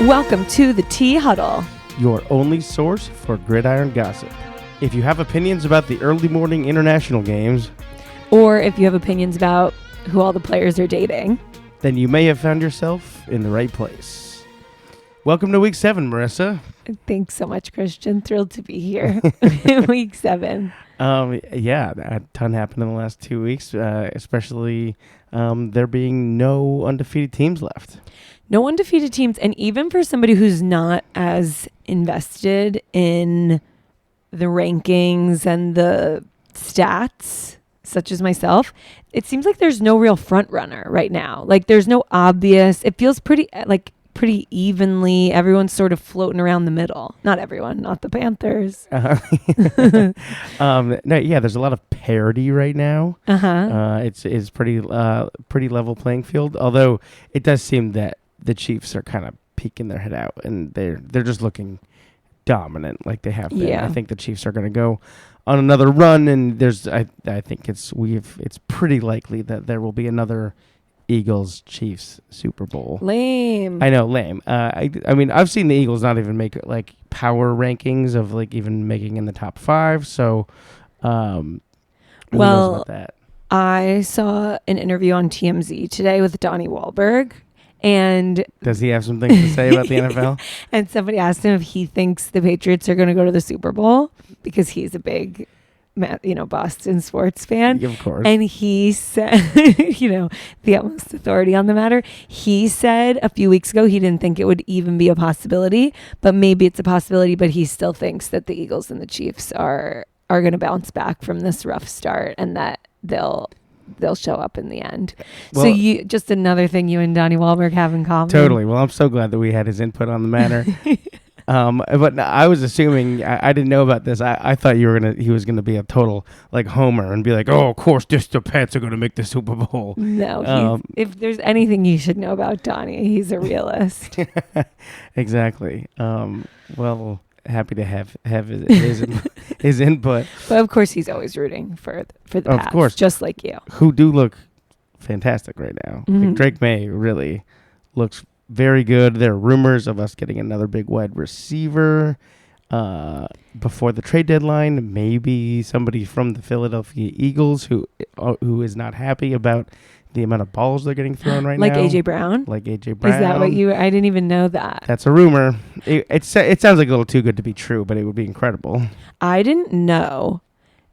Welcome to the Tea Huddle, your only source for gridiron gossip. If you have opinions about the early morning international games, or if you have opinions about who all the players are dating, then you may have found yourself in the right place. Welcome to week 7, Marissa. Thanks so much, Christian. Thrilled to be here. Week 7. Yeah, a ton happened in the last 2 weeks, especially there being no undefeated teams left. No undefeated teams, and even for somebody who's not as invested in the rankings and the stats, such as myself, it seems like there's no real front runner right now. Like there's no obvious, it feels pretty evenly. Everyone's sort of floating around the middle. Not everyone, not the Panthers. No, yeah, there's a lot of parity right now. It's pretty level playing field. Although it does seem that the Chiefs are kind of peeking their head out and they're just looking dominant like they have been. Yeah. I think the Chiefs are going to go on another run, and I think it's pretty likely that there will be another Eagles Chiefs Super Bowl. Lame. I know, lame. I mean, I've seen the Eagles not even make like power rankings of like even making in the top 5. So, who knows about that? I saw an interview on TMZ today with Donnie Wahlberg. And does he have some things to say about the NFL? And somebody asked him if he thinks the Patriots are going to go to the Super Bowl because he's a big, Boston sports fan. Of course. And he said, the utmost authority on the matter. He said a few weeks ago he didn't think it would even be a possibility, but maybe it's a possibility. But he still thinks that the Eagles and the Chiefs are going to bounce back from this rough start and that they'll show up in the end. Well, so just another thing you and Donnie Wahlberg have in common. Totally. Well, I'm so glad that we had his input on the matter. But I was assuming I didn't know about this. I thought he was gonna be a total like homer and be like, oh, of course, the Pats are gonna make the Super Bowl. No, if there's anything you should know about Donnie, he's a realist. Exactly. Well, happy to have his input. But of course, he's always rooting for the Pats, of course, just like you, who do look fantastic right now. Mm-hmm. Like Drake May really looks very good. There are rumors of us getting another big wide receiver before the trade deadline. Maybe somebody from the Philadelphia Eagles who is not happy about the amount of balls they're getting thrown right now. Like AJ Brown? Like AJ Brown. Is that what I didn't even know that. That's a rumor. It sounds like a little too good to be true, but it would be incredible. I didn't know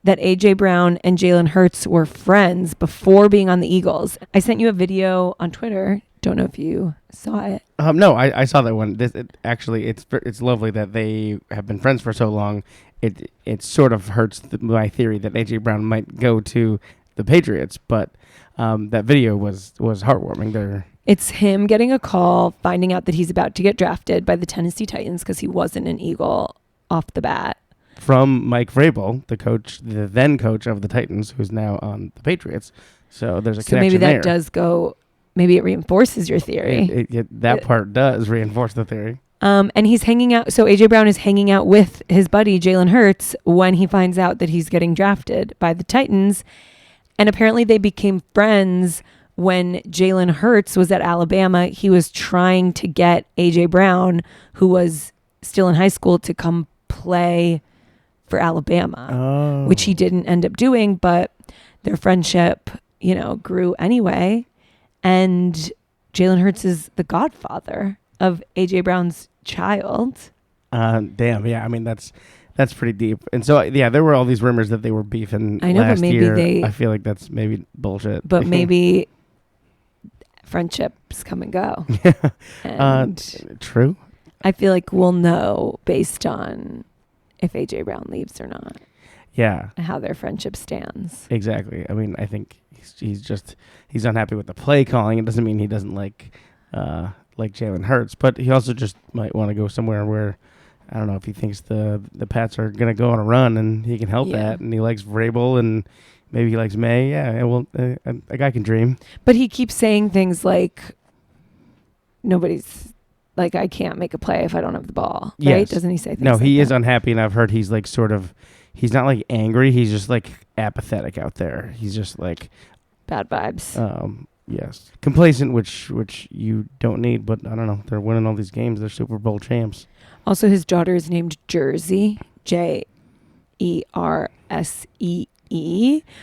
that AJ Brown and Jalen Hurts were friends before being on the Eagles. I sent you a video on Twitter. Don't know if you saw it. No, I saw that one. It's lovely that they have been friends for so long. It sort of hurts my theory that AJ Brown might go to the Patriots, but that video was heartwarming. There, it's him getting a call, finding out that he's about to get drafted by the Tennessee Titans because he wasn't an Eagle off the bat. From Mike Vrabel, the then coach of the Titans, who's now on the Patriots. So there's a connection maybe that there. does go. Maybe it reinforces your theory. That part does reinforce the theory. And he's hanging out. So AJ Brown is hanging out with his buddy Jalen Hurts when he finds out that he's getting drafted by the Titans. And apparently they became friends when Jalen Hurts was at Alabama. He was trying to get AJ Brown, who was still in high school, to come play for Alabama, which he didn't end up doing. But their friendship, grew anyway. And Jalen Hurts is the godfather of AJ Brown's child. Damn, yeah. I mean, that's pretty deep. And so, yeah, there were all these rumors that they were beefing last year. I feel like that's maybe bullshit. But maybe friendships come and go. And true. I feel like we'll know based on if AJ Brown leaves or not. Yeah. How their friendship stands. Exactly. I mean, I think he's unhappy with the play calling. It doesn't mean he doesn't like Jalen Hurts, but he also just might want to go somewhere where, I don't know, if he thinks the Pats are going to go on a run and he can help that, and he likes Vrabel and maybe he likes May. Yeah, well, a guy can dream. But he keeps saying things like, nobody's, like, I can't make a play if I don't have the ball, right? Yes. Doesn't he say things No, he like is that? unhappy, and I've heard he's like sort of, he's not like angry, he's just like apathetic out there. He's just like bad vibes. Yes. Complacent, which you don't need, but I don't know. They're winning all these games. They're Super Bowl champs. Also, his daughter is named Jersey, Jersee,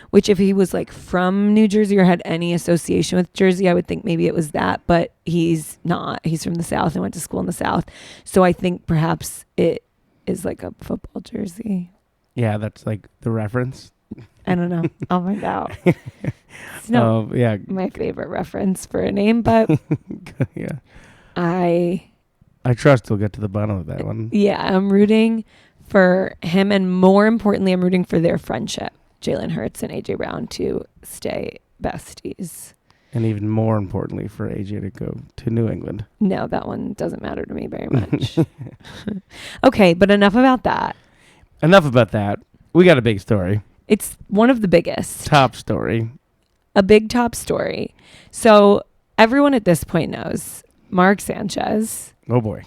which if he was like from New Jersey or had any association with Jersey, I would think maybe it was that, but he's not. He's from the South and went to school in the South. So I think perhaps it is like a football jersey. Yeah, that's like the reference. I don't know. I'll find out. It's not my favorite reference for a name, but yeah. I trust we'll get to the bottom of that one. Yeah, I'm rooting for him, and more importantly, I'm rooting for their friendship, Jalen Hurts and AJ Brown, to stay besties. And even more importantly, for AJ to go to New England. No, that one doesn't matter to me very much. Okay, but enough about that. Enough about that. We got a big story. It's one of the biggest. Top story. A big top story. So everyone at this point knows Mark Sanchez. Oh, boy.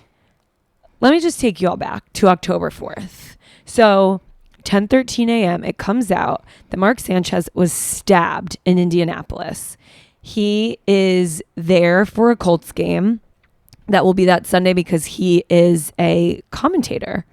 Let me just take you all back to October 4th. So 10:13 a.m., it comes out that Mark Sanchez was stabbed in Indianapolis. He is there for a Colts game. That will be that Sunday because he is a commentator.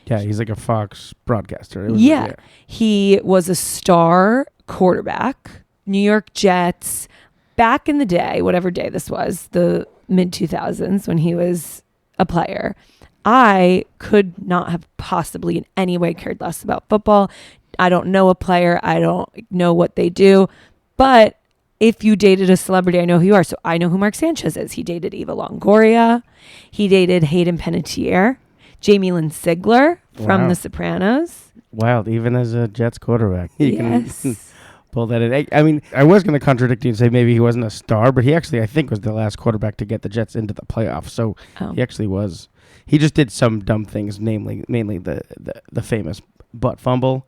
Yeah, he's like a Fox broadcaster. Yeah. He was a star quarterback, New York Jets, back in the day, whatever day this was, the mid-2000s when he was a player. I could not have possibly in any way cared less about football. I don't know a player. I don't know what they do. But if you dated a celebrity, I know who you are. So I know who Mark Sanchez is. He dated Eva Longoria. He dated Hayden Panettiere. Jamie Lynn Sigler from The Sopranos. Wow, even as a Jets quarterback. He Yes. can pull that in. I mean, I was going to contradict you and say maybe he wasn't a star, but he actually, I think, was the last quarterback to get the Jets into the playoffs. So he actually was. He just did some dumb things, mainly the famous butt fumble.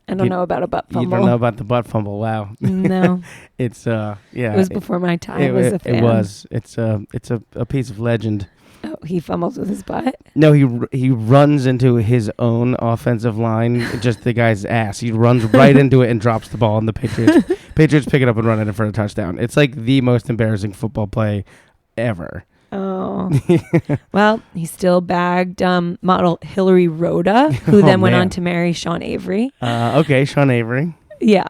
I don't know about a butt fumble. You don't know about the butt fumble. Wow. No. It's yeah. It was before my time as a fan. It was. It's a piece of legend. Oh, he fumbles with his butt? No, he runs into his own offensive line, just the guy's ass. He runs right into it and drops the ball, and the Patriots pick it up and run it in for a touchdown. It's like the most embarrassing football play ever. Oh. Well, he still bagged model Hillary Rhoda, who then went on to marry Sean Avery. Okay, Sean Avery. Yeah.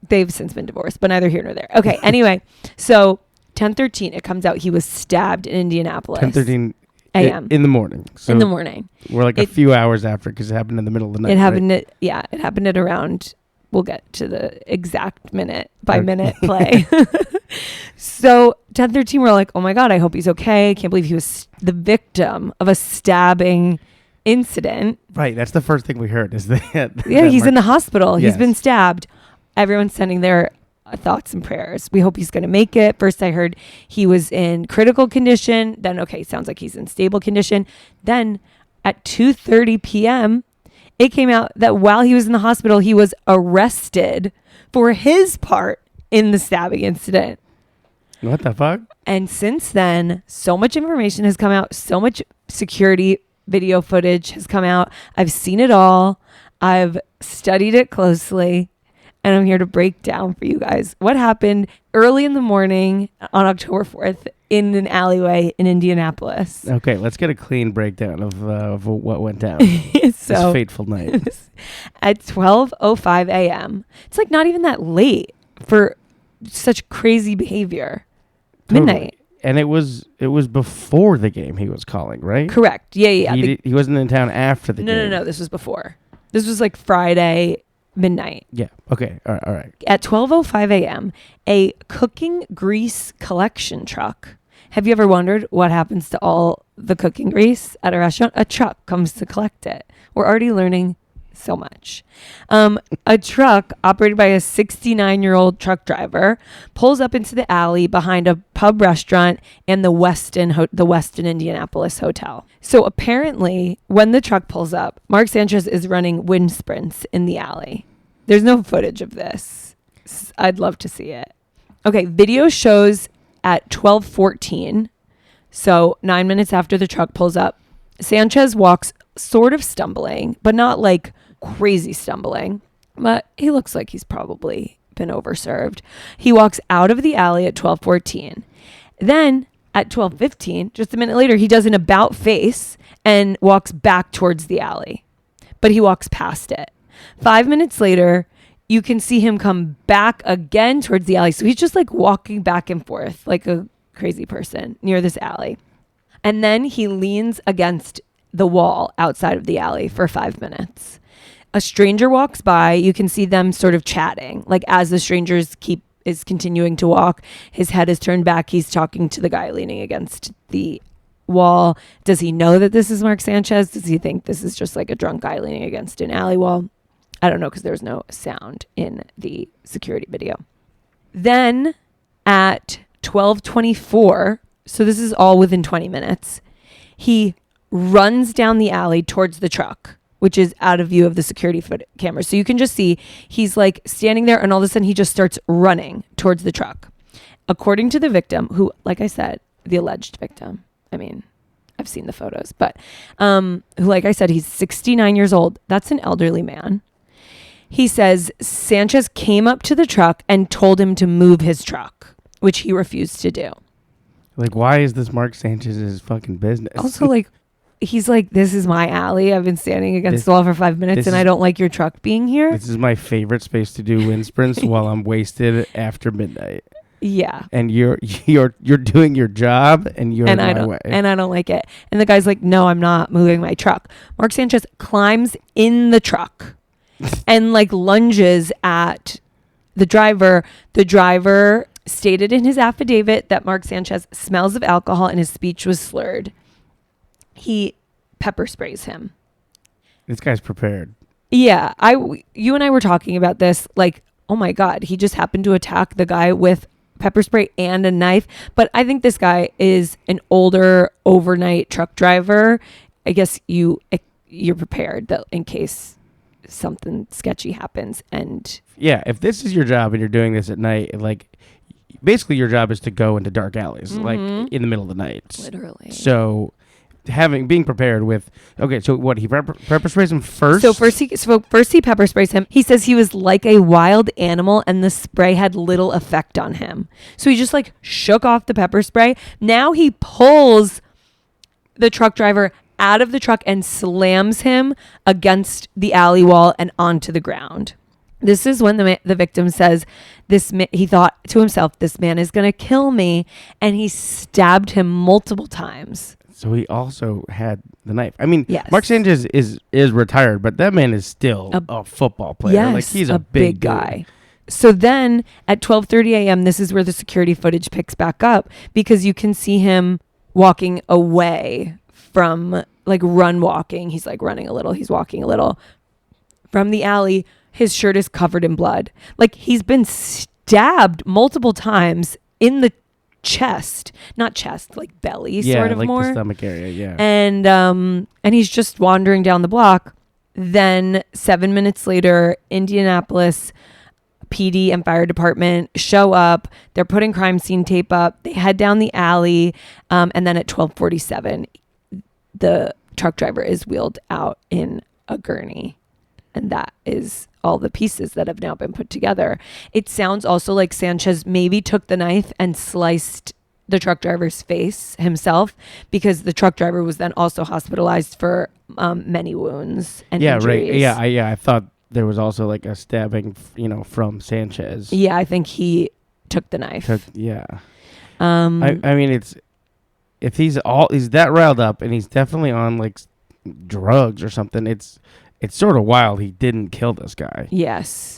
They've since been divorced, but neither here nor there. Okay, anyway. So 10:13, it comes out he was stabbed in Indianapolis. 10:13 a.m. in the morning. So in the morning. We're like a few hours after because it happened in the middle of the night. It happened it happened at around, we'll get to the exact minute by minute play. So 10:13, we're like, oh my God, I hope he's okay. I can't believe he was the victim of a stabbing incident. Right, that's the first thing we heard is that. Yeah, he's in the hospital. Yes. He's been stabbed. Everyone's sending their thoughts and prayers. We hope he's going to make it. First, I heard he was in critical condition. Then, okay, sounds like he's in stable condition. Then at 2:30 p.m., it came out that while he was in the hospital, he was arrested for his part in the stabbing incident. What the fuck? And since then, so much information has come out. So much security video footage has come out. I've seen it all. I've studied it closely. And I'm here to break down for you guys what happened early in the morning on October 4th in an alleyway in Indianapolis. Okay, let's get a clean breakdown of what went down this fateful night. At 12:05 a.m. It's like not even that late for such crazy behavior. Totally. Midnight. And it was before the game he was calling, right? Correct. Yeah. He wasn't in town after the game. No. This was before. This was like Friday midnight. Yeah. Okay. All right. At 12:05 a.m., a cooking grease collection truck. Have you ever wondered what happens to all the cooking grease at a restaurant? A truck comes to collect it. We're already learning so much. A truck operated by a 69-year-old truck driver pulls up into the alley behind a pub restaurant and the Westin Indianapolis Hotel. So apparently, when the truck pulls up, Mark Sanchez is running wind sprints in the alley. There's no footage of this. I'd love to see it. Okay, video shows at 12:14, so 9 minutes after the truck pulls up, Sanchez walks sort of stumbling, but not like crazy stumbling. But he looks like he's probably been overserved. He walks out of the alley at 12:14. Then at 12:15, just a minute later, he does an about face and walks back towards the alley, but he walks past it. 5 minutes later, you can see him come back again towards the alley. So he's just like walking back and forth like a crazy person near this alley. And then he leans against the wall outside of the alley for 5 minutes. A stranger walks by. You can see them sort of chatting. Like as the strangers is continuing to walk, his head is turned back. He's talking to the guy leaning against the wall. Does he know that this is Mark Sanchez? Does he think this is just like a drunk guy leaning against an alley wall? I don't know, because there's no sound in the security video. Then at 12:24, so this is all within 20 minutes, he runs down the alley towards the truck, which is out of view of the security camera. So you can just see he's like standing there, and all of a sudden he just starts running towards the truck. According to the victim, who, like I said, the alleged victim, I mean, I've seen the photos, but who, like I said, he's 69 years old. That's an elderly man. He says Sanchez came up to the truck and told him to move his truck, which he refused to do. Like, why is this Mark Sanchez's fucking business? Also, like, he's like, this is my alley. I've been standing against the wall for 5 minutes, and I don't like your truck being here. This is my favorite space to do wind sprints while I'm wasted after midnight. Yeah. And you're doing your job, and you're in my way. And I don't like it. And the guy's like, no, I'm not moving my truck. Mark Sanchez climbs in the truck and like lunges at the driver. The driver stated in his affidavit that Mark Sanchez smells of alcohol and his speech was slurred. He pepper sprays him. This guy's prepared. Yeah. You and I were talking about this, like, oh my God, he just happened to attack the guy with pepper spray and a knife. But I think this guy is an older overnight truck driver. I guess you're prepared that in case something sketchy happens. And yeah, if this is your job and you're doing this at night, like basically your job is to go into dark alleys, like in the middle of the night. Literally. So being prepared with, okay, so what, he pepper sprays him first? So first he pepper sprays him. He says he was like a wild animal and the spray had little effect on him. So he just like shook off the pepper spray. Now he pulls the truck driver out of the truck and slams him against the alley wall and onto the ground. This is when the victim says he thought to himself, this man is going to kill me. And he stabbed him multiple times. So he also had the knife. I mean, yes. Mark Sanchez is retired, but that man is still a football player. Yes, like he's a big guy. So then at 12:30 a.m., this is where the security footage picks back up because you can see him walking away from like run walking. He's like running a little. He's walking a little from the alley. His shirt is covered in blood. Like he's been stabbed multiple times in the chest, not chest, like belly, sort of, like more the stomach area. Yeah. And he's just wandering down the block. Then 7 minutes later, Indianapolis PD and fire department show up. They're putting crime scene tape up. They head down the alley. And then at 12:47, the truck driver is wheeled out in a gurney. And that is all the pieces that have now been put together. It sounds also like Sanchez maybe took the knife and sliced the truck driver's face himself because the truck driver was then also hospitalized for many wounds and injuries. Right. Yeah. I thought there was also like a stabbing, from Sanchez. Yeah, I think he took the knife. I mean, if he's that riled up and he's definitely on like drugs or something, it's sort of wild he didn't kill this guy. Yes.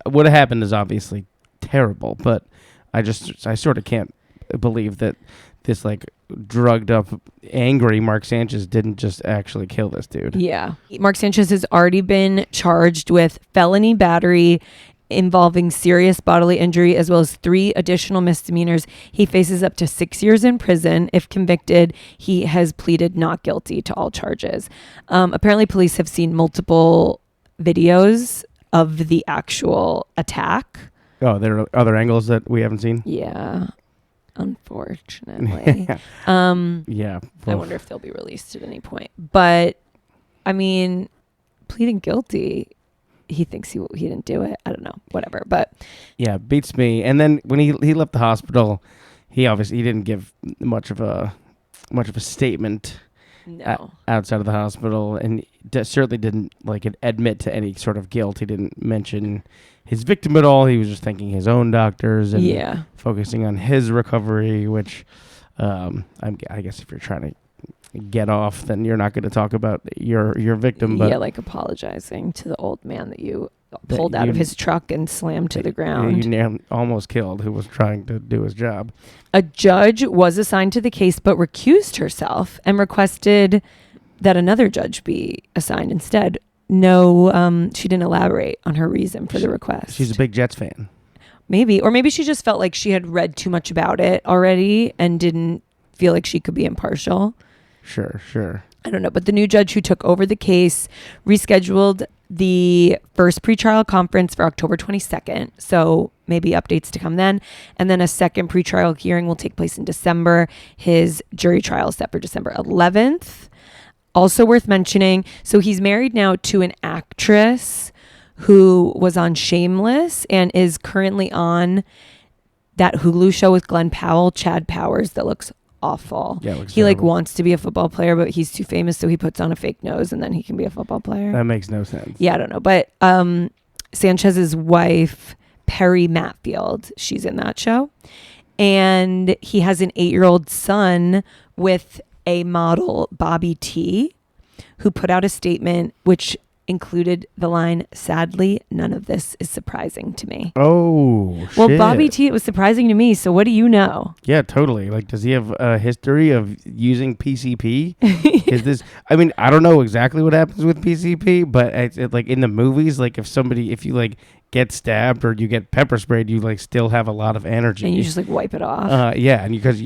What happened is obviously terrible, but I sort of can't believe that this like drugged up, angry Mark Sanchez didn't just actually kill this dude. Yeah. Mark Sanchez has already been charged with felony battery involving serious bodily injury, as well as 3 additional misdemeanors. He faces up to 6 years in prison. If convicted, he has pleaded not guilty to all charges. Apparently, police have seen multiple videos of the actual attack. Oh, there are other angles that we haven't seen? Yeah, unfortunately. Yeah. I wonder if they'll be released at any point. But, I mean, pleading guilty, he thinks he didn't do it. I don't know, whatever. But yeah, beats me. And then when he left the hospital, he didn't give much of a statement no, outside of the hospital, and certainly didn't admit to any sort of guilt. He didn't mention his victim at all. He was just thanking his own doctors and focusing on his recovery, which I guess if you're trying to get off, then you're not going to talk about your victim. But like apologizing to the old man that you pulled out of his truck and slammed to the ground. You almost killed, who was trying to do his job. A judge was assigned to the case but recused herself and requested that another judge be assigned instead. No, she didn't elaborate on her reason for the request. She's a big Jets fan. Maybe. Or maybe she just felt like she had read too much about it already and didn't feel like she could be impartial. Sure. I don't know. But the new judge who took over the case rescheduled the first pretrial conference for October 22nd. So maybe updates to come then. And then a second pretrial hearing will take place in December. His jury trial is set for December 11th. Also worth mentioning, so he's married now to an actress who was on Shameless and is currently on that Hulu show with Glenn Powell, Chad Powers, that looks awful. Yeah, it looks he terrible. wants to be a football player, but he's too famous, so he puts on a fake nose and then he can be a football player. That makes no sense. Yeah, I don't know. But Sanchez's wife, Perry Matfield, she's in that show. And he has an 8-year-old son with a model, Bobby T, who put out a statement which included the line, "Sadly, none of this is surprising to me." Oh, shit. Well, Bobby T, it was surprising to me. So what do you know? Yeah, totally. Does he have a history of using PCP? Is this? I mean, I don't know exactly what happens with PCP, but it's in the movies, if you get stabbed or you get pepper sprayed, you still have a lot of energy, and you just wipe it off. Yeah, and because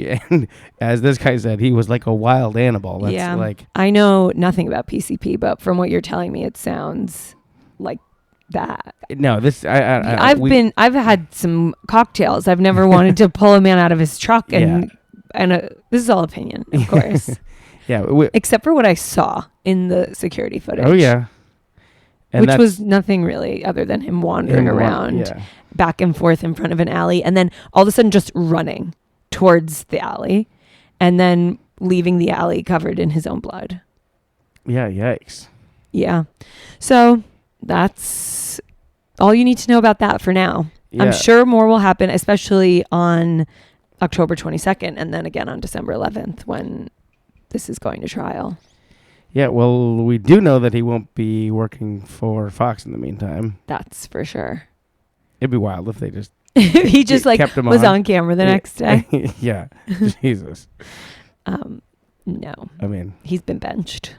as this guy said, he was like a wild animal. That's I know nothing about PCP, but from what you're telling me, it sounds like that. No, this I've had some cocktails. I've never wanted to pull a man out of his truck, and this is all opinion, of course. Yeah, except for what I saw in the security footage. Oh yeah. And which was nothing really other than him wandering around back and forth in front of an alley, and then all of a sudden just running towards the alley and then leaving the alley covered in his own blood. Yeah, yikes. Yeah. So that's all you need to know about that for now. Yeah. I'm sure more will happen, especially on October 22nd and then again on December 11th when this is going to trial. Yeah, well, we do know that he won't be working for Fox in the meantime. That's for sure. It'd be wild if they just he just kept him was on camera the next day. Yeah, Jesus. No. I mean, he's been benched.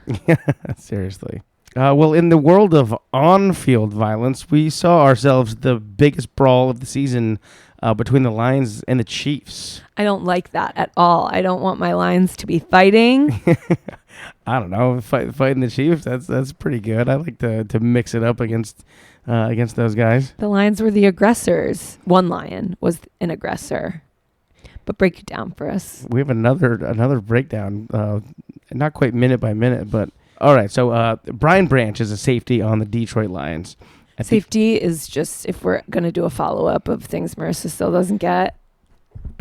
Seriously. Well, in the world of on-field violence, we saw ourselves the biggest brawl of the season between the Lions and the Chiefs. I don't like that at all. I don't want my Lions to be fighting. I don't know, fighting the Chiefs. That's pretty good. I like to mix it up against those guys. The Lions were the aggressors. One Lion was an aggressor. But break it down for us. We have another breakdown, not quite minute by minute, but all right. So Brian Branch is a safety on the Detroit Lions. Safety is just if we're going to do a follow-up of things Marissa still doesn't get.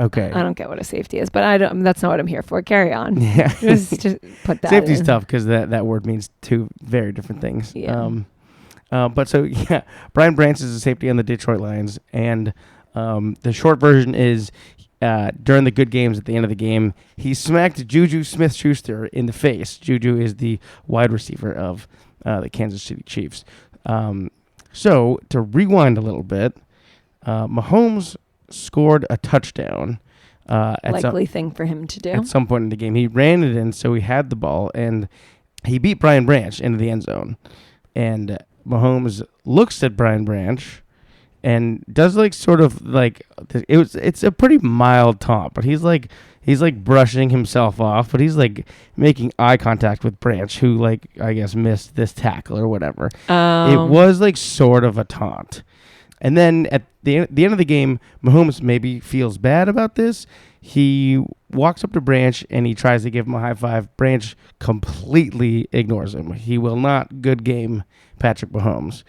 Okay. I don't get what a safety is, but that's not what I'm here for. Carry on. Yeah. just put that Safety's in. tough because that word means two very different things. Yeah. But so, yeah, Brian Branch is a safety on the Detroit Lions. And the short version is during the good games at the end of the game, he smacked Juju Smith-Schuster in the face. Juju is the wide receiver of the Kansas City Chiefs. So to rewind a little bit, Mahomes scored a touchdown. Likely thing for him to do. At some point in the game. He ran it in, so he had the ball, and he beat Brian Branch into the end zone. And Mahomes looks at Brian Branch and does it's a pretty mild taunt, but he's brushing himself off, but he's making eye contact with Branch, who I guess missed this tackle or whatever. It was sort of a taunt. And then at the end of the game, Mahomes maybe feels bad about this. He walks up to Branch and he tries to give him a high five. Branch completely ignores him. He will not good game Patrick Mahomes.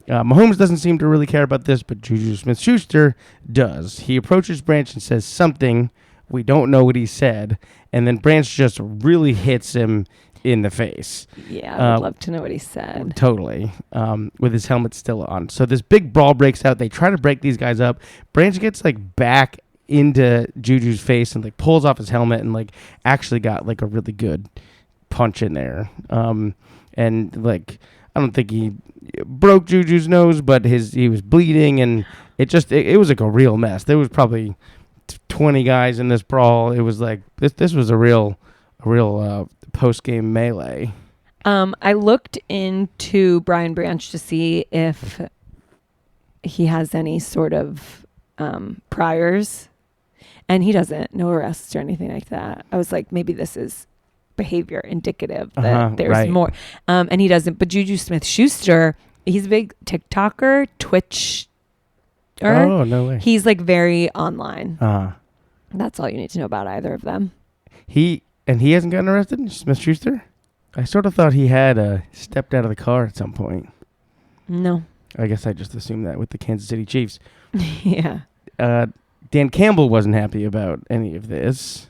Mahomes doesn't seem to really care about this, but Juju Smith-Schuster does. He approaches Branch and says something. We don't know what he said. And then Branch just really hits him in the face. Yeah, I would love to know what he said. Totally. With his helmet still on. So this big brawl breaks out. They try to break these guys up. Branch gets back into Juju's face and pulls off his helmet and actually got a really good punch in there. And I don't think he broke Juju's nose, but he was bleeding, and it was a real mess. There was probably 20 guys in this brawl. It was this was a real post-game melee. I looked into Brian Branch to see if he has any sort of priors, and he doesn't. No arrests or anything like that. I was like, maybe this is behavior indicative that there's more. And he doesn't. But Juju Smith-Schuster, he's a big TikToker, Twitch. Oh, no way. He's very online. That's all you need to know about either of them. He hasn't gotten arrested, Smith-Schuster? I sort of thought he had stepped out of the car at some point. No. I guess I just assumed that with the Kansas City Chiefs. Yeah. Dan Campbell wasn't happy about any of this.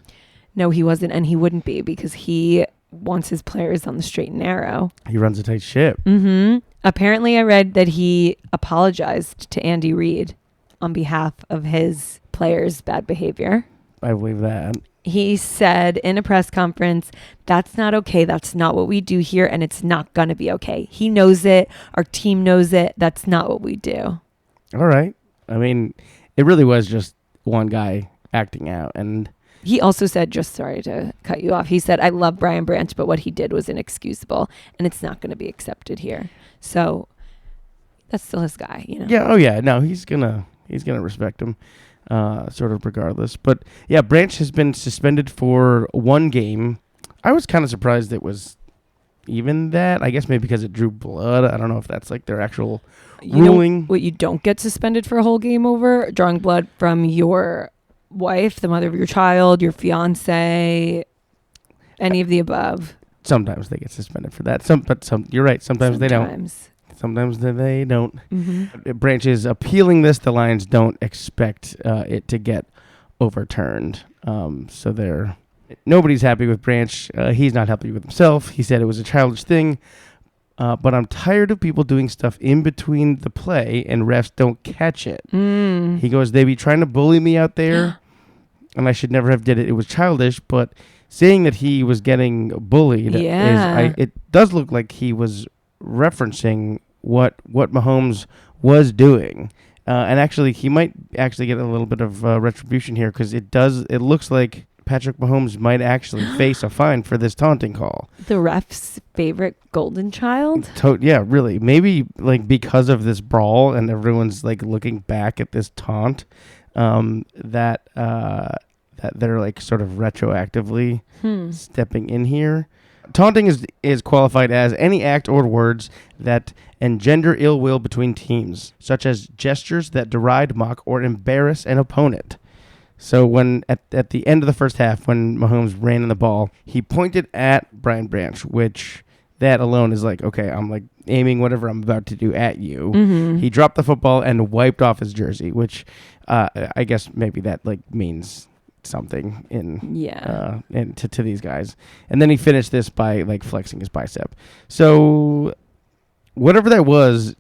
No, he wasn't, and he wouldn't be because he wants his players on the straight and narrow. He runs a tight ship. Mm-hmm. Apparently, I read that he apologized to Andy Reid on behalf of his players' bad behavior. I believe that. He said in a press conference, that's not okay. That's not what we do here, and it's not going to be okay. He knows it. Our team knows it. That's not what we do. All right. I mean, it really was just one guy acting out, and he also said, just sorry to cut you off, he said, I love Brian Branch, but what he did was inexcusable, and it's not going to be accepted here. So that's still his guy, Yeah. Oh, yeah. No, he's gonna respect him, sort of regardless. But yeah, Branch has been suspended for one game. I was kind of surprised it was even that. I guess maybe because it drew blood. I don't know if that's their actual ruling. What you don't get suspended for a whole game over? Drawing blood from your wife, the mother of your child, your fiance, any of the above. Sometimes they get suspended for that. But you're right. Sometimes they don't. Sometimes they don't. Mm-hmm. Branch is appealing this. The Lions don't expect it to get overturned. So nobody's happy with Branch. He's not happy with himself. He said it was a childish thing. But I'm tired of people doing stuff in between the play and refs don't catch it. He goes, they be trying to bully me out there, and I should never have did it. It was childish, but saying that he was getting bullied, it does look like he was referencing what Mahomes was doing. And actually, he might actually get a little bit of retribution here because it looks like Patrick Mahomes might actually face a fine for this taunting call. The ref's favorite golden child? Yeah, really. Maybe because of this brawl and everyone's looking back at this taunt, that they're sort of retroactively stepping in here. Taunting is qualified as any act or words that engender ill will between teams, such as gestures that deride, mock, or embarrass an opponent. So when at the end of the first half, when Mahomes ran in the ball, he pointed at Brian Branch, which that alone is okay, I'm aiming whatever I'm about to do at you. Mm-hmm. He dropped the football and wiped off his jersey, which I guess maybe that means something to these guys. And then he finished this by flexing his bicep. So whatever that was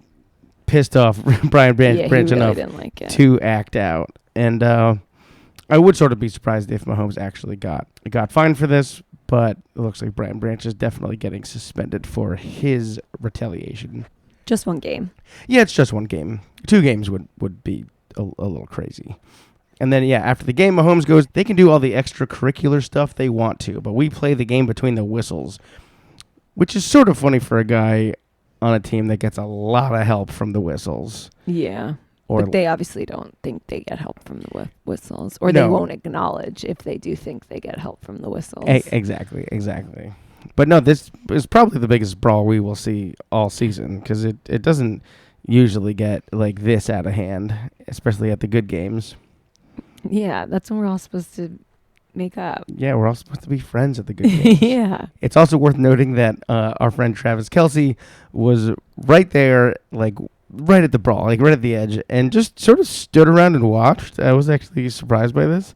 pissed off Brian Branch really enough didn't like it. to act out. And I would sort of be surprised if Mahomes actually got fined for this, but it looks like Brian Branch is definitely getting suspended for his retaliation. Just one game. Yeah, it's just one game. 2 games would be a little crazy. And then, after the game, Mahomes goes, they can do all the extracurricular stuff they want to, but we play the game between the whistles, which is sort of funny for a guy on a team that gets a lot of help from the whistles. Yeah. But they obviously don't think they get help from the whistles, or they won't acknowledge if they do think they get help from the whistles. Exactly. But no, this is probably the biggest brawl we will see all season because it doesn't usually get this out of hand, especially at the good games. Yeah, that's when we're all supposed to make up. Yeah, we're all supposed to be friends at the good games. Yeah. It's also worth noting that our friend Travis Kelce was right there, like right at the brawl, like right at the edge, and just sort of stood around and watched. I was actually surprised by this.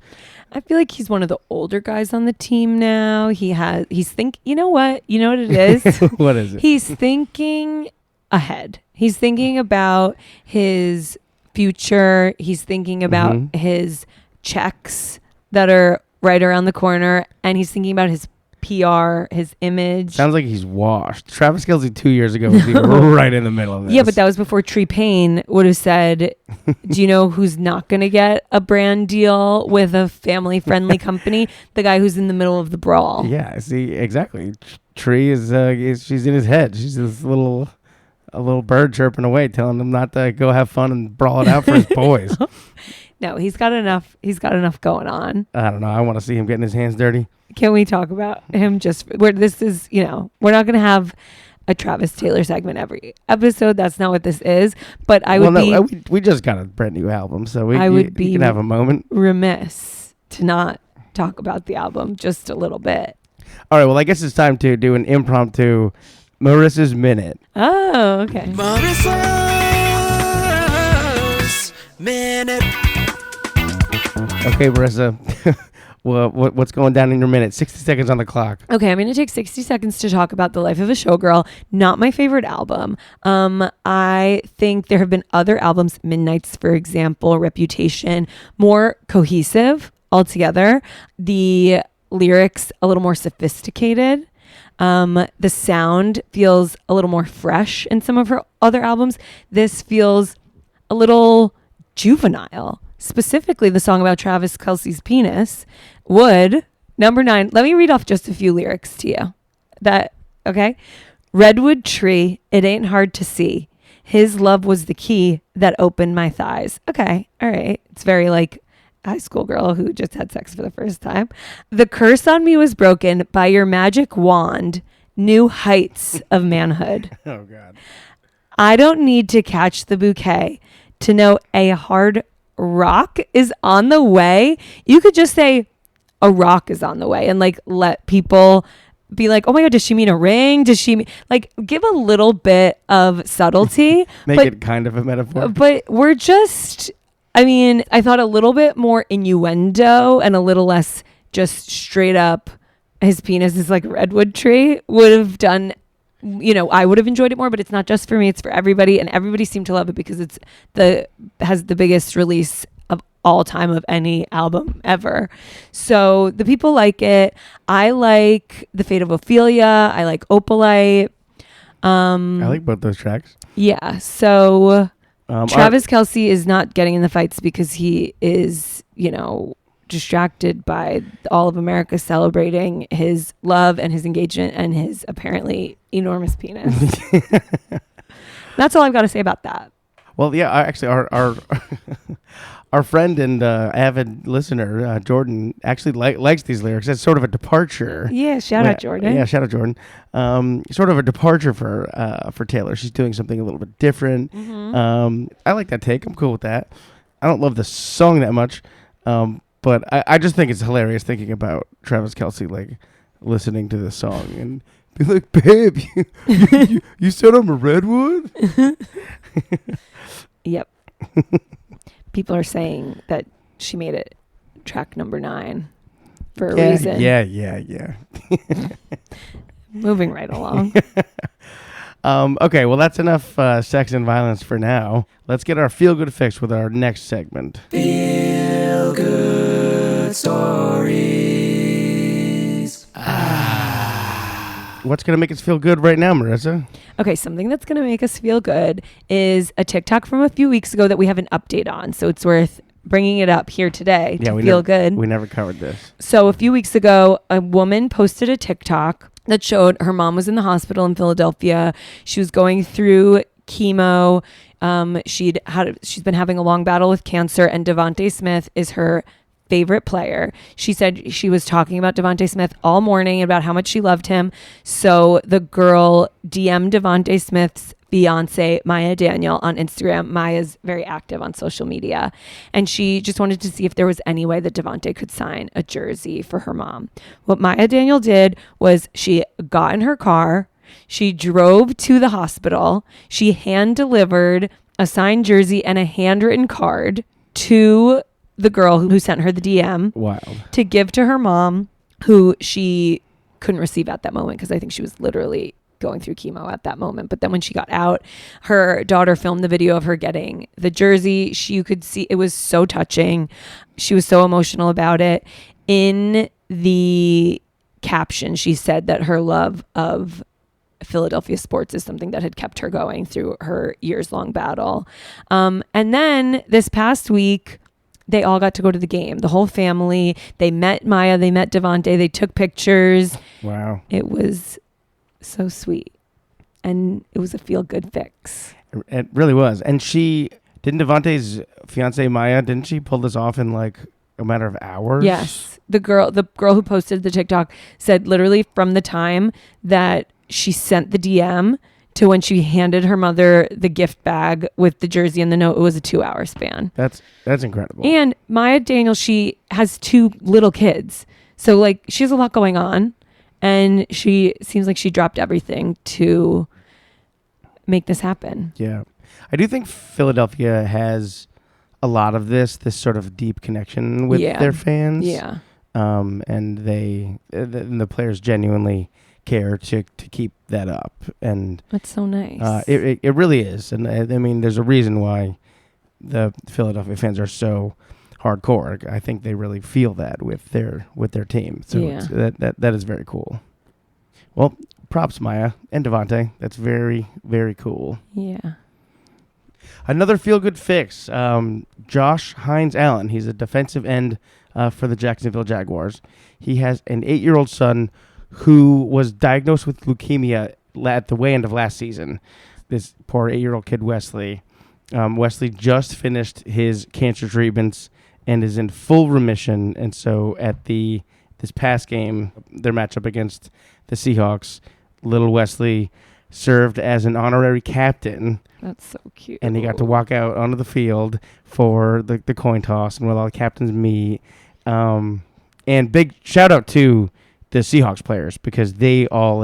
I feel like he's one of the older guys on the team now. You know what it is? What is it? He's thinking ahead. He's thinking about his future. He's thinking about his checks that are right around the corner, and he's thinking about his PR, his image. Sounds like he's washed. Travis Kelce 2 years ago was right in the middle of this. Yeah, but that was before Tree Payne would have said, do you know who's not going to get a brand deal with a family-friendly company? The guy who's in the middle of the brawl. Yeah, see, exactly. Tree is she's in his head. She's this a little bird chirping away, telling him not to go have fun and brawl it out for his boys. No, he's got enough going on. I don't know. I want to see him getting his hands dirty. Can we talk about him where this is, we're not going to have a Travis Taylor segment every episode. That's not what this is. But we just got a brand new album, so we can have a moment. Remiss to not talk about the album just a little bit. All right, well, I guess it's time to do an impromptu Marissa's Minute. Oh, okay. Marissa's Minute. Okay, Marissa. Well, what's going down in your minute? 60 seconds on the clock. Okay, I'm going to take 60 seconds to talk about The Life of a Showgirl. Not my favorite album. I think there have been other albums, Midnights, for example, Reputation, more cohesive altogether. The lyrics a little more sophisticated. The sound feels a little more fresh in some of her other albums. This feels a little juvenile. Specifically, the song about Travis Kelce's penis. Wood, number 9. Let me read off just a few lyrics to you. Okay? Redwood tree, it ain't hard to see. His love was the key that opened my thighs. Okay, all right. It's very like high school girl who just had sex for the first time. The curse on me was broken by your magic wand. New heights of manhood. Oh, God. I don't need to catch the bouquet to know a hard rock is on the way. You could just say a rock is on the way and like let people be like, oh my God, does she mean a ring? Does she mean like give a little bit of subtlety? Make it kind of a metaphor. But we're just, I thought a little bit more innuendo and a little less just straight up his penis is like a redwood tree would have done. I would have enjoyed it more, but it's not just for me. It's for everybody. And everybody seemed to love it because has the biggest release of all time of any album ever. So the people like it. I like The Fate of Ophelia. I like Opalite. I like both those tracks. Yeah. So Travis Kelce is not getting in the fights because he is, distracted by all of America celebrating his love and his engagement and his apparently enormous penis. That's all I've got to say about that. Well, yeah, actually, our friend and avid listener Jordan actually likes these lyrics. It's sort of a departure. Yeah, shout out Jordan. Yeah, shout out Jordan. Sort of a departure for Taylor. She's doing something a little bit different. Mm-hmm. I like that take. I'm cool with that. I don't love the song that much. But I just think it's hilarious thinking about Travis Kelce, like, listening to this song and be like, babe, you said I'm a redwood? Yep. People are saying that she made it track number 9 for a reason. Yeah. Moving right along. Okay, well, that's enough sex and violence for now. Let's get our feel-good fix with our next segment. Feel-good stories. What's going to make us feel good right now, Marissa? Okay, something that's going to make us feel good is a TikTok from a few weeks ago that we have an update on. So it's worth bringing it up here today to feel good. We never covered this. So a few weeks ago, a woman posted a TikTok that showed her mom was in the hospital in Philadelphia. She was going through chemo. She's been having a long battle with cancer, and Devontae Smith is her favorite player. She said she was talking about Devontae Smith all morning about how much she loved him. So the girl DM'd Devontae Smith's fiance, Maya Daniel, on Instagram. Maya's very active on social media. And she just wanted to see if there was any way that Devontae could sign a jersey for her mom. What Maya Daniel did was she got in her car, she drove to the hospital, she hand delivered a signed jersey and a handwritten card to the girl who sent her the DM. Wild. To give to her mom, who she couldn't receive at that moment because I think she was literally going through chemo at that moment. But then when she got out, her daughter filmed the video of her getting the jersey. You could see it was so touching. She was so emotional about it. In the caption, she said that her love of Philadelphia sports is something that had kept her going through her years-long battle. And then this past week, they all got to go to the game. The whole family. They met Maya. They met Devontae. They took pictures. Wow. It was so sweet. And it was a feel-good fix. It really was. And didn't Devontae's fiance Maya, didn't she pull this off in like a matter of hours? Yes. The girl who posted the TikTok said literally from the time that she sent the DM to when she handed her mother the gift bag with the jersey and the note, it was a 2-hour span. That's incredible. And Maya Daniel, she has 2 little kids. So like she has a lot going on, and she seems like she dropped everything to make this happen. Yeah. I do think Philadelphia has a lot of this sort of deep connection with their fans. Yeah. And the players genuinely care to keep that up, and that's so nice. It really is. And I mean, there's a reason why the Philadelphia fans are so hardcore. I think they really feel that with their team. So that is very cool. Well, props Maya and Devontae. That's very, very cool. Yeah. Another feel-good fix. Josh Hines Allen. He's a defensive end for the Jacksonville Jaguars. He has an 8-year-old son who was diagnosed with leukemia at the way end of last season. This poor 8-year-old kid, Wesley. Wesley just finished his cancer treatments and is in full remission. And so at this past game, their matchup against the Seahawks, little Wesley served as an honorary captain. That's so cute. And he got to walk out onto the field for the coin toss and where all the captains meet. And big shout out to the Seahawks players, because they all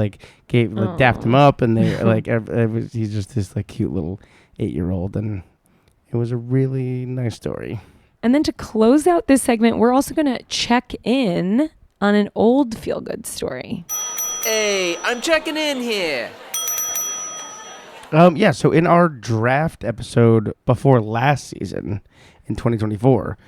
dapped him up, and they he's just this cute little 8-year-old, and it was a really nice story. And then to close out this segment, we're also going to check in on an old feel-good story. Hey, I'm checking in here. So in our draft episode before last season in 2024,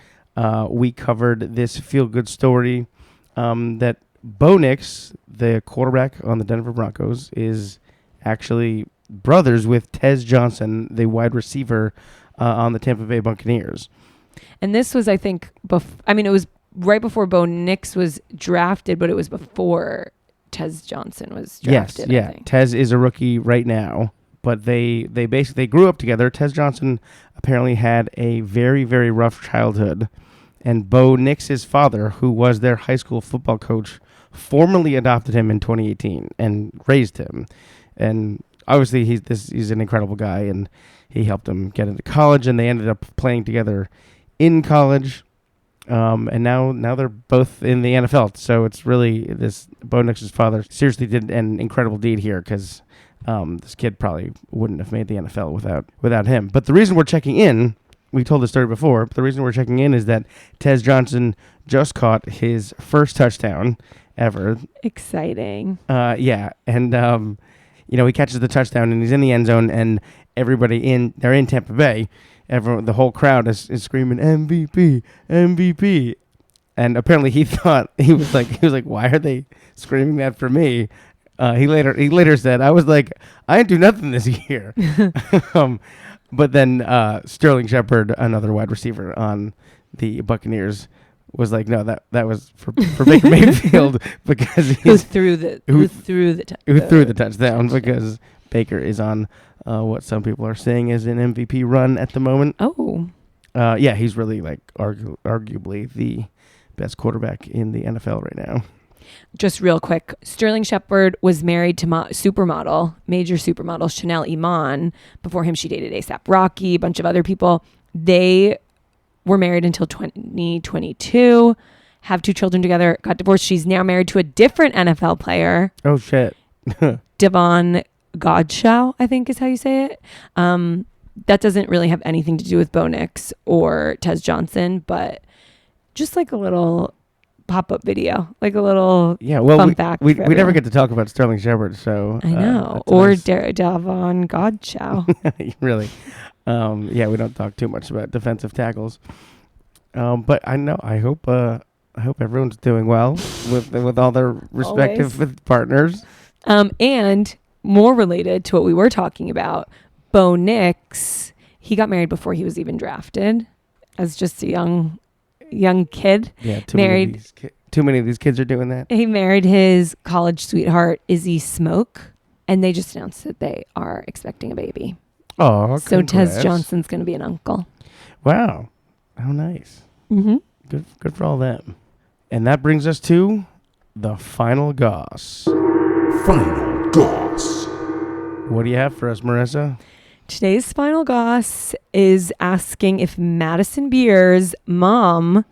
we covered this feel-good story that Bo Nix, the quarterback on the Denver Broncos, is actually brothers with Tez Johnson, the wide receiver on the Tampa Bay Buccaneers. And this was, I think, it was right before Bo Nix was drafted, but it was before Tez Johnson was drafted. Yes, yeah. Tez is a rookie right now, but they basically grew up together. Tez Johnson apparently had a very, very rough childhood, and Bo Nix's father, who was their high school football coach, formally adopted him in 2018 and raised him. And obviously he's an incredible guy, and he helped him get into college, and they ended up playing together in college. And now they're both in the NFL. So it's really this Bo Nix's father seriously did an incredible deed here, because this kid probably wouldn't have made the NFL without him. But the reason we're checking in, we told the story before, but the reason we're checking in is that Tez Johnson just caught his first touchdown ever. Exciting. Yeah. And, he catches the touchdown and he's in the end zone, and everybody they're in Tampa Bay. The whole crowd is screaming MVP, MVP. And apparently he thought, he was like, why are they screaming that for me? He later said, I was like, I didn't do nothing this year. But then Sterling Shepard, another wide receiver on the Buccaneers, was like, no, that was for Baker Mayfield, because who threw the touchdown, because Baker is on what some people are saying is an MVP run at the moment. Oh, Yeah, he's really like arguably the best quarterback in the NFL right now. Just real quick, Sterling Shepard was married to major supermodel Chanel Iman. Before him, she dated A$AP Rocky, a bunch of other people. They were married until 2022, have 2 children together, got divorced. She's now married to a different NFL player. Oh, shit. Devon Godchaux, I think is how you say it. That doesn't really have anything to do with Bo Nix or Tez Johnson, but just like a little pop-up video, like a little fun fact. We never get to talk about Sterling Shepard, so I know. Or nice. Devon Godchaux. Really. Yeah, we don't talk too much about defensive tackles. But I hope everyone's doing well with all their respective partners. And more related to what we were talking about, Bo Nix, he got married before he was even drafted as just a young kid. Yeah, too many of these kids are doing that. He married his college sweetheart, Izzy Smoke, and they just announced that they are expecting a baby. Oh, so Tez Johnson's going to be an uncle. Wow, how nice. Mm-hmm. Good for all them. And that brings us to the final goss. Final goss. What do you have for us, Marissa? Today's final goss is asking if Madison Beer's mom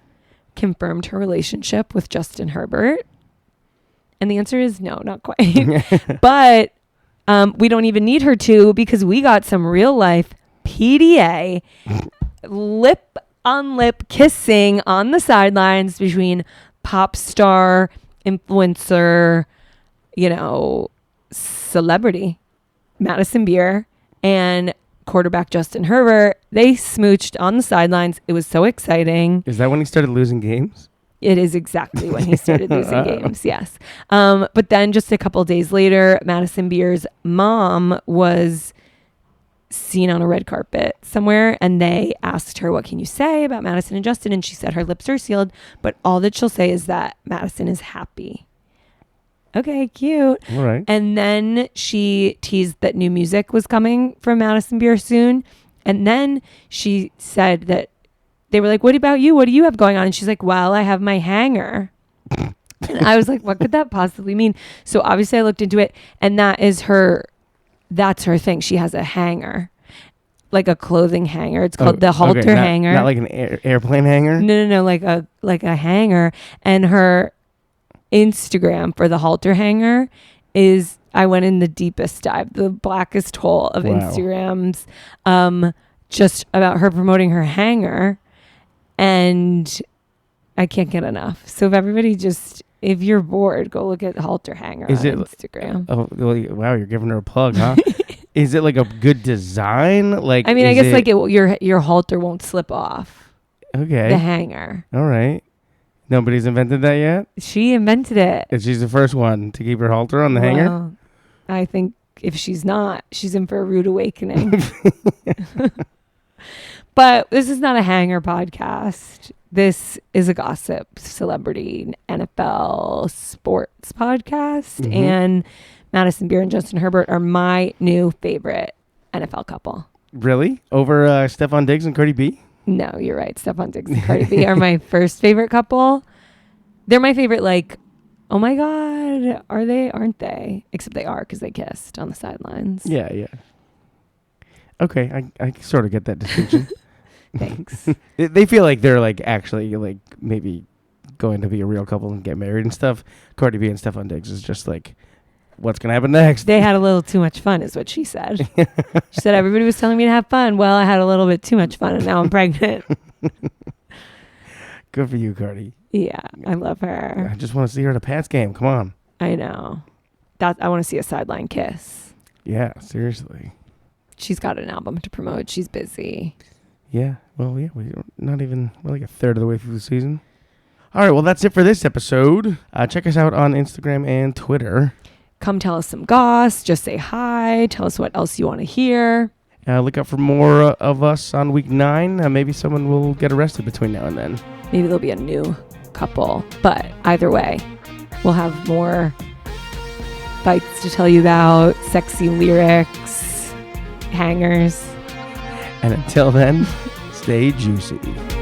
confirmed her relationship with Justin Herbert. And the answer is no, not quite. But we don't even need her to, because we got some real life PDA lip on lip kissing on the sidelines between pop star, influencer, celebrity Madison Beer and quarterback Justin Herbert. They smooched on the sidelines. It was so exciting. Is that when he started losing games? It is exactly when he started losing games, yes. But then just a couple days later, Madison Beer's mom was seen on a red carpet somewhere, and they asked her, what can you say about Madison and Justin? And she said her lips are sealed, but all that she'll say is that Madison is happy. Okay, cute. All right. And then she teased that new music was coming from Madison Beer soon. And then she said that they were like, what about you? What do you have going on? And she's like, well, I have my hanger. And I was like, what could that possibly mean? So obviously I looked into it, and that's her thing. She has a hanger, like a clothing hanger. It's called the halter hanger. Not like an airplane hanger? No, like a hanger. And her Instagram for the halter hanger is, I went in the deepest dive, the blackest hole of Instagrams, just about her promoting her hanger, and I can't get enough. So if you're bored, go look at halter hanger on Instagram. Oh, wow, you're giving her a plug, huh? Is it like a good design? Like, I mean, I guess your halter won't slip off. Okay. The hanger. All right. Nobody's invented that yet? She invented it. And she's the first one to keep her halter on the hanger? I think if she's not, she's in for a rude awakening. But this is not a hanger podcast. This is a gossip, celebrity, NFL, sports podcast. Mm-hmm. And Madison Beer and Justin Herbert are my new favorite NFL couple. Really? Over Stephon Diggs and Cardi B? No, you're right. Stephon Diggs and Cardi B are my first favorite couple. They're my favorite, like, oh my God, are they? Aren't they? Except they are, because they kissed on the sidelines. Yeah. Okay, I sort of get that distinction. Thanks. They feel like they're like actually like maybe going to be a real couple and get married and stuff. Cardi B and Stephon Diggs is just like, what's going to happen next? They had a little too much fun is what she said. She said, everybody was telling me to have fun. Well, I had a little bit too much fun, and now I'm pregnant. Good for you, Cardi. Yeah, I love her. I just want to see her at a Pats game. Come on. I know. I want to see a sideline kiss. Yeah, seriously. She's got an album to promote. She's busy. Yeah. Well, yeah, we're like a third of the way through the season. All right. Well, that's it for this episode. Check us out on Instagram and Twitter. Come tell us some goss. Just say hi. Tell us what else you want to hear. Look out for more of us on week 9. Maybe someone will get arrested between now and then. Maybe there'll be a new couple. But either way, we'll have more fights to tell you about, sexy lyrics, hangers. And until then, Stay juicy.